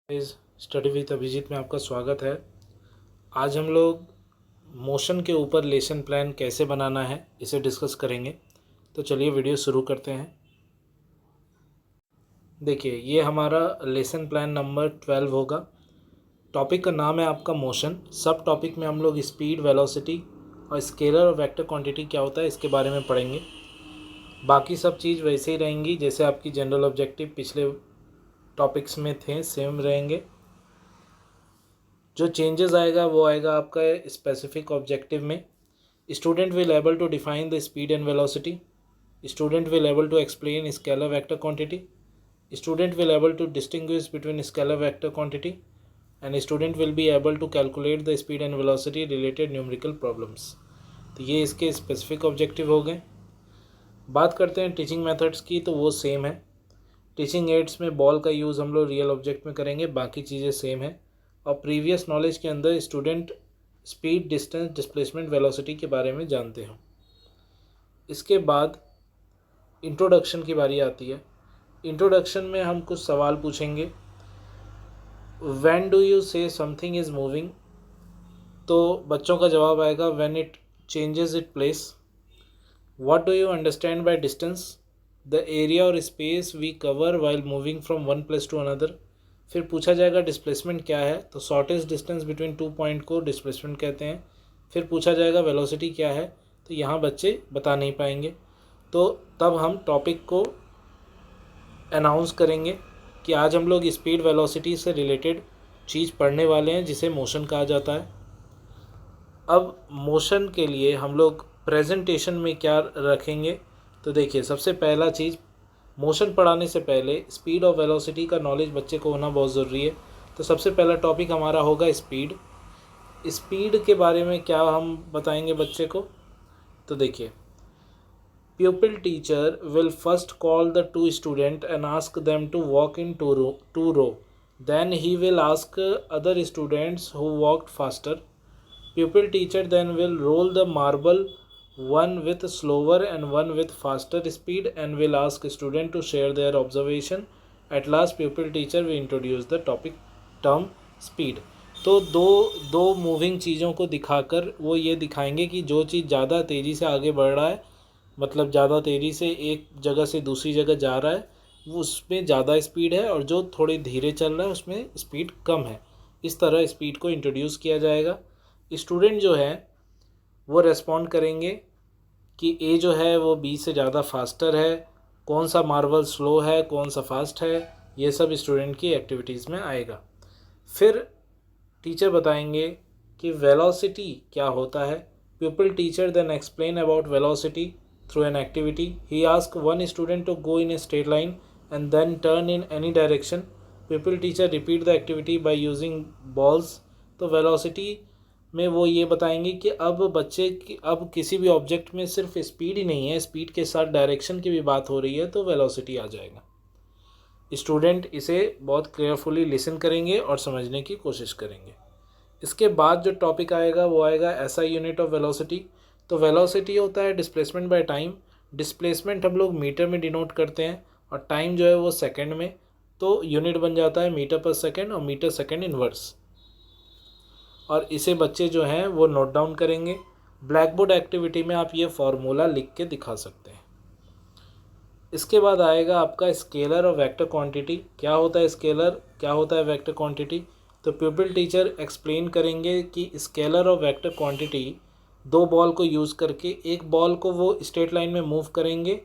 इस study with Abhijit में आपका स्वागत है। आज हम लोग मोशन के ऊपर लेसन प्लान कैसे बनाना है इसे डिस्कस करेंगे। तो चलिए वीडियो शुरू करते हैं। देखिए, ये हमारा लेसन प्लान नंबर 12 होगा। टॉपिक का नाम है आपका मोशन। सब टॉपिक में हम लोग स्पीड, वेलोसिटी और स्केलर और वेक्टर क्वांटिटी क्या होता है इसके बारे में पढ़ेंगे। बाकी सब चीज़ वैसे ही रहेंगी जैसे आपकी जनरल ऑब्जेक्टिव पिछले टॉपिक्स में थे, सेम रहेंगे। जो चेंजेस आएगा वो आएगा आपका स्पेसिफिक ऑब्जेक्टिव में। Student will able to define the speed and velocity, student will able to explain scalar vector quantity, student will able to distinguish between scalar vector quantity and student will be able to calculate the speed and velocity related numerical problems. तो ये इसके specific objective हो गए। बात करते हैं teaching methods की, तो वो सेम है। टीचिंग एड्स में बॉल का यूज़ हम लोग रियल ऑब्जेक्ट में करेंगे, बाकी चीज़ें सेम है। और प्रीवियस नॉलेज के अंदर student speed, distance, displacement, velocity के बारे में जानते हो। इसके बाद इंट्रोडक्शन की बारी आती है। इंट्रोडक्शन में हम कुछ सवाल पूछेंगे। When do you say something is moving, तो बच्चों का जवाब आएगा when it changes it place. What do you understand by distance, the area और space we cover while moving from one place to another. फिर पूछा जाएगा डिस्प्लेसमेंट क्या है, तो शॉर्टेस्ट डिस्टेंस बिटवीन 2 पॉइंट को डिस्प्लेसमेंट कहते हैं। फिर पूछा जाएगा वेलोसिटी क्या है, तो यहाँ बच्चे बता नहीं पाएंगे। तो तब हम टॉपिक को अनाउंस करेंगे कि आज हम लोग स्पीड, वेलोसिटी से रिलेटेड चीज़ पढ़ने वाले हैं जिसे मोशन कहा जाता है। अब मोशन के लिए हम लोग प्रेजेंटेशन में क्या रखेंगे, तो देखिए, सबसे पहला चीज़, मोशन पढ़ाने से पहले स्पीड और वेलोसिटी का नॉलेज बच्चे को होना बहुत ज़रूरी है। तो सबसे पहला टॉपिक हमारा होगा स्पीड। स्पीड के बारे में क्या हम बताएंगे बच्चे को, तो देखिए, pupil teacher will first call the two students and ask them to walk in two row. Then he will ask other students who walked faster. Pupil teacher then will roll the marble, one with slower and one with faster speed, and will ask student to share their observation. At last pupil teacher will introduce the topic term speed. तो दो moving चीज़ों को दिखाकर वो ये दिखाएंगे कि जो चीज़ ज़्यादा तेज़ी से आगे बढ़ रहा है, मतलब ज़्यादा तेज़ी से एक जगह से दूसरी जगह जा रहा है, वो उसमें ज़्यादा स्पीड है, और जो थोड़ी धीरे चल रहा है उसमें स्पीड कम है। इस तरह स्पीड को इंट्रोड्यूस किया जाएगा। स्टूडेंट जो है वो रेस्पॉन्ड करेंगे कि ए जो है वो बी से ज़्यादा फास्टर है, कौन सा मार्बल स्लो है, कौन सा फास्ट है, ये सब स्टूडेंट की एक्टिविटीज़ में आएगा। फिर टीचर बताएंगे कि वेलोसिटी क्या होता है। Pupil teacher then explain about velocity through an activity. He ask one student to go in a straight line and then turn in any direction. Pupil teacher repeat the activity by using balls. तो velocity में वो ये बताएंगे कि अब बच्चे की अब किसी भी ऑब्जेक्ट में सिर्फ स्पीड ही नहीं है, स्पीड के साथ डायरेक्शन की भी बात हो रही है, तो वेलोसिटी आ जाएगा। स्टूडेंट इसे बहुत केयरफुली लिसन करेंगे और समझने की कोशिश करेंगे। इसके बाद जो टॉपिक आएगा वो आएगा एसआई यूनिट ऑफ वेलोसिटी। तो वेलोसिटी होता है डिस्प्लेसमेंट बाय टाइम। डिस्प्लेसमेंट हम लोग मीटर में डिनोट करते हैं और टाइम जो है वो सेकंड में। तो यूनिट बन जाता है मीटर पर सेकंड और मीटर सेकंड इनवर्स, और इसे बच्चे जो हैं वो नोट डाउन करेंगे। ब्लैक बोर्ड एक्टिविटी में आप ये फार्मूला लिख के दिखा सकते हैं। इसके बाद आएगा आपका स्केलर और वेक्टर क्वांटिटी। क्या होता है स्केलर, क्या होता है वेक्टर क्वांटिटी। तो प्यूपिल टीचर एक्सप्लेन करेंगे कि स्केलर और वेक्टर क्वांटिटी दो बॉल को यूज़ करके, एक बॉल को वो स्ट्रेट लाइन में मूव करेंगे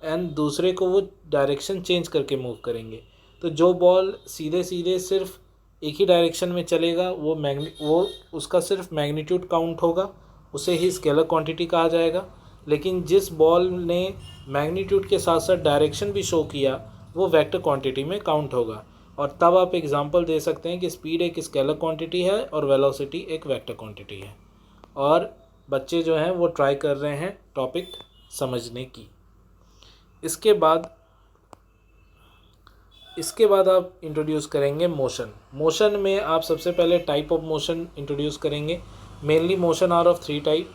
एंड दूसरे को वो डायरेक्शन चेंज करके मूव करेंगे। तो जो बॉल सीधे सीधे सिर्फ एक ही डायरेक्शन में चलेगा वो उसका सिर्फ मैग्नीट्यूड काउंट होगा, उसे ही स्केलर क्वांटिटी कहा जाएगा। लेकिन जिस बॉल ने मैग्नीट्यूड के साथ साथ डायरेक्शन भी शो किया वो वेक्टर क्वांटिटी में काउंट होगा। और तब आप एग्जांपल दे सकते हैं कि स्पीड एक स्केलर क्वांटिटी है और वेलोसिटी एक वेक्टर क्वांटिटी है। और बच्चे जो हैं वो ट्राई कर रहे हैं टॉपिक समझने की। इसके बाद आप इंट्रोड्यूस करेंगे मोशन। मोशन में आप सबसे पहले टाइप ऑफ मोशन इंट्रोड्यूस करेंगे। Mainly motion are of 3 type: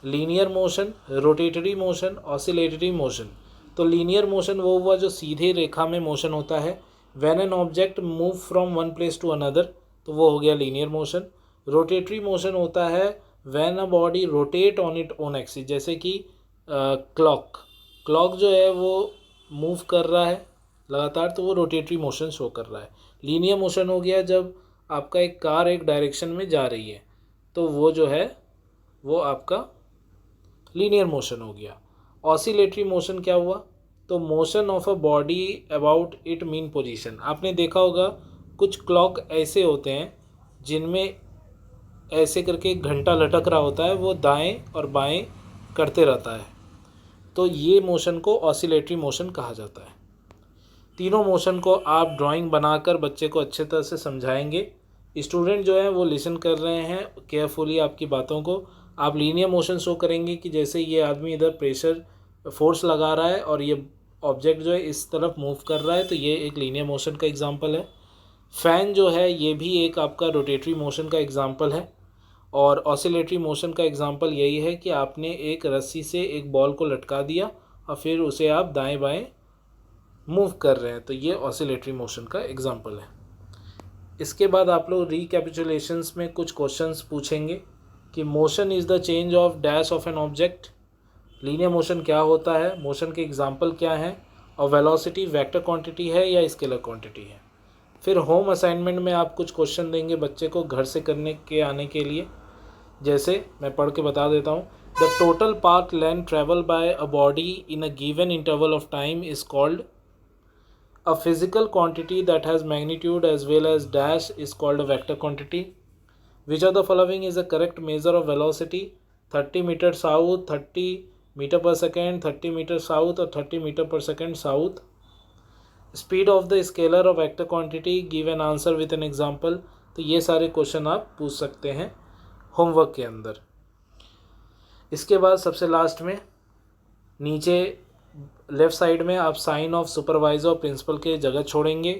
linear motion, rotatory motion, oscillatory motion. तो लीनियर मोशन वो हुआ जो सीधे रेखा में मोशन होता है। When an object move from one place to another, तो वो हो गया लीनियर मोशन। रोटेटरी मोशन होता है when a body rotate on it own axis, जैसे कि क्लॉक जो है वो मूव कर रहा है लगातार, तो वो रोटेटरी मोशन शो कर रहा है। लीनियर मोशन हो गया जब आपका एक कार एक डायरेक्शन में जा रही है, तो वो जो है वो आपका लीनियर मोशन हो गया। ऑसिलेटरी मोशन क्या हुआ, तो motion of a body about it mean position. आपने देखा होगा कुछ क्लॉक ऐसे होते हैं जिनमें ऐसे करके एक घंटा लटक रहा होता है, वो दाएं और बाएं करते रहता है, तो ये मोशन को ऑसिलेटरी मोशन कहा जाता है। तीनों मोशन को आप ड्राइंग बनाकर बच्चे को अच्छे तरह से समझाएंगे। स्टूडेंट जो है वो लिसन कर रहे हैं केयरफुली आपकी बातों को। आप लीनियर मोशन शो करेंगे कि जैसे ये आदमी इधर प्रेशर फोर्स लगा रहा है और ये ऑब्जेक्ट जो है इस तरफ मूव कर रहा है, तो ये एक लीनियर मोशन का एग्जांपल है। फ़ैन जो है ये भी एक आपका रोटेटरी मोशन का एग्जांपल है। और ऑसिलेटरी मोशन का एग्जांपल यही है कि आपने एक रस्सी से एक बॉल को लटका दिया और फिर उसे आप दाएं बाएं मूव कर रहे हैं, तो ये ऑसिलेटरी मोशन का एग्जांपल है। इसके बाद आप लोग रिकैपिचुलेशंस में कुछ क्वेश्चंस पूछेंगे कि motion is the change of dash of an object, linear motion क्या होता है, मोशन के एग्जांपल क्या हैं, और वेलोसिटी वेक्टर क्वांटिटी है या स्केलर क्वांटिटी है। फिर होम असाइनमेंट में आप कुछ क्वेश्चन देंगे बच्चे को घर से करने के आने के लिए, जैसे मैं पढ़ के बता देता हूँ। The total path length travel by a body in a given interval of time is called a physical quantity that has magnitude as well as dash is called a vector quantity. Which of the following is a correct measure of velocity? 30 meter south, 30 meter per second, 30 meter south or 30 meter per second south. Speed of the scalar of vector quantity, give an answer with an example. तो ये सारे question आप पूछ सकते हैं homework के अंदर। इसके बाद सबसे लास्ट में नीचे लेफ़्ट साइड में आप साइन ऑफ सुपरवाइज़र और प्रिंसिपल के जगह छोड़ेंगे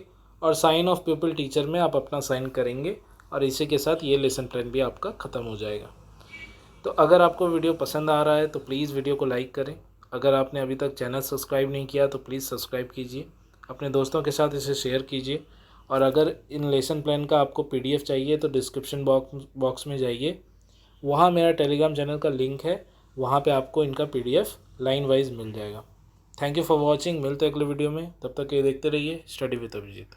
और साइन ऑफ पीपल टीचर में आप अपना साइन करेंगे, और इसी के साथ ये लेसन प्लान भी आपका ख़त्म हो जाएगा। तो अगर आपको वीडियो पसंद आ रहा है तो प्लीज़ वीडियो को लाइक करें। अगर आपने अभी तक चैनल सब्सक्राइब नहीं किया तो प्लीज़ सब्सक्राइब कीजिए, अपने दोस्तों के साथ इसे शेयर कीजिए। और अगर इन लेसन प्लान का आपको PDF चाहिए तो डिस्क्रिप्शन बॉक्स में जाइए, वहाँ मेरा टेलीग्राम चैनल का लिंक है, वहाँ पे आपको इनका PDF लाइन वाइज मिल जाएगा। Thank you for watching. मिलते हैं अगले वीडियो में, तब तक ये देखते रहिए स्टडी विद अभिजीत।